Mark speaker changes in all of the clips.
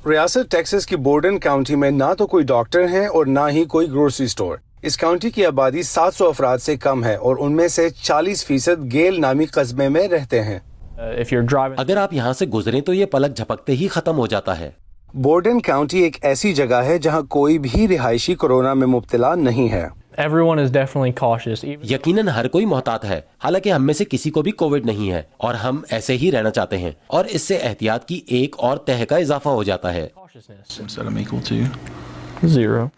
Speaker 1: ریاست ٹیکساس کی Borden county میں نہ تو کوئی ڈاکٹر ہیں اور نہ ہی کوئی گروسری سٹور۔ اس کاؤنٹی کی آبادی 700 افراد سے کم ہے اور ان میں سے 40% گیل نامی قصبے میں رہتے ہیں۔
Speaker 2: اگر آپ یہاں سے گزریں تو یہ پلک جھپکتے ہی ختم ہو جاتا ہے۔
Speaker 1: بورڈن کاؤنٹی ایک ایسی جگہ ہے جہاں کوئی بھی رہائشی کورونا میں مبتلا نہیں ہے۔
Speaker 2: یقیناً ہر کوئی محتاط ہے، حالانکہ ہم میں سے کسی کو بھی کووڈ نہیں ہے اور ہم ایسے ہی رہنا چاہتے ہیں، اور اس سے احتیاط کی ایک اور تہہ کا اضافہ ہو جاتا ہے۔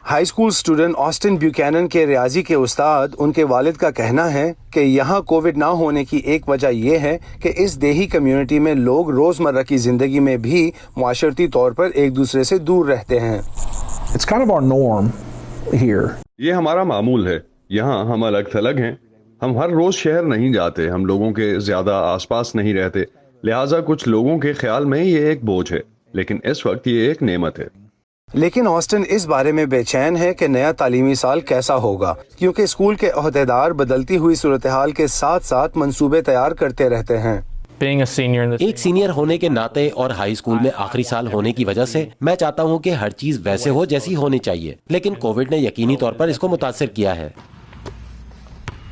Speaker 1: High school student Austin Buchanan کے ریاضی کے استاد، ان کے والد کا کہنا ہے کہ یہاں کووڈ نہ ہونے کی ایک وجہ یہ ہے کہ اس دیہی کمیونٹی میں لوگ روزمرہ کی زندگی میں بھی معاشرتی طور پر ایک دوسرے سے دور رہتے ہیں۔
Speaker 3: It's kind of our norm here.
Speaker 4: یہ ہمارا معمول ہے، یہاں ہم الگ تھلگ ہیں، ہم ہر روز شہر نہیں جاتے، ہم لوگوں کے زیادہ آس پاس نہیں رہتے، لہٰذا کچھ لوگوں کے خیال میں یہ ایک بوجھ ہے، لیکن اس وقت یہ ایک نعمت ہے۔
Speaker 1: لیکن آسٹن اس بارے میں بے چین ہے کہ نیا تعلیمی سال کیسا ہوگا، کیونکہ اسکول کے عہدیدار بدلتی ہوئی صورتحال کے ساتھ ساتھ منصوبے تیار کرتے رہتے ہیں۔
Speaker 2: ایک سینئر ہونے کے ناطے اور ہائی اسکول میں آخری سال ہونے کی وجہ سے میں چاہتا ہوں کہ ہر چیز ویسے ہو جیسی ہونی چاہیے، لیکن کووڈ نے یقینی طور پر اس کو متاثر کیا ہے۔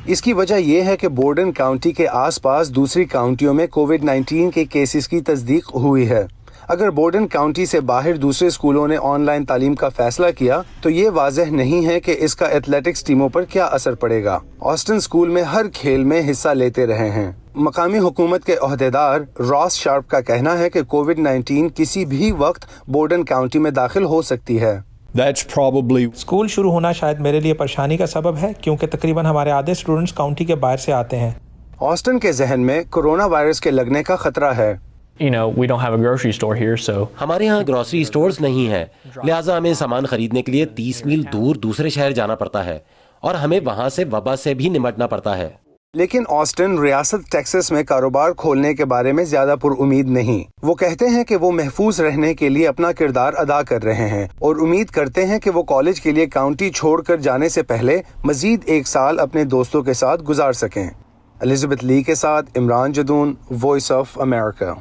Speaker 1: اس کی وجہ یہ ہے کہ بورڈن کاؤنٹی کے آس پاس دوسری کاؤنٹیوں میں کووڈ-19 کے کیسز کی تصدیق ہوئی ہے۔ اگر بورڈن کاؤنٹی سے باہر دوسرے اسکولوں نے آن لائن تعلیم کا فیصلہ کیا تو یہ واضح نہیں ہے کہ اس کا ایتھلیٹکس ٹیموں پر کیا اثر پڑے گا۔ آسٹن اسکول میں ہر کھیل میں حصہ لیتے رہے ہیں۔ مقامی حکومت کے عہدیدار راس شارپ کا کہنا ہے کہ کووڈ-19 کسی بھی وقت بورڈن کاؤنٹی میں داخل ہو سکتی ہے۔
Speaker 5: اسکول شروع ہونا شاید میرے لیے پریشانی کا سبب ہے، کیونکہ تقریباً ہمارے آدھے اسٹوڈنٹس کاؤنٹی کے باہر سے آتے ہیں۔
Speaker 1: آسٹن کے ذہن میں کورونا وائرس کے لگنے کا خطرہ ہے۔
Speaker 2: ہمارے ہاں گروسری اسٹورز نہیں ہیں، لہٰذا ہمیں سامان خریدنے کے لیے 30 میل دور دوسرے شہر جانا پڑتا ہے، اور ہمیں وہاں سے وبا سے بھی نمٹنا پڑتا ہے۔
Speaker 1: لیکن آسٹن ریاست ٹیکساس میں کاروبار کھولنے کے بارے میں زیادہ پر امید نہیں۔ وہ کہتے ہیں کہ وہ محفوظ رہنے کے لیے اپنا کردار ادا کر رہے ہیں اور امید کرتے ہیں کہ وہ کالج کے لیے کاؤنٹی چھوڑ کر جانے سے پہلے مزید 1 سال اپنے دوستوں کے ساتھ گزار سکیں۔ الزبتھ لی کے ساتھ Imran Jadoon, voice of America.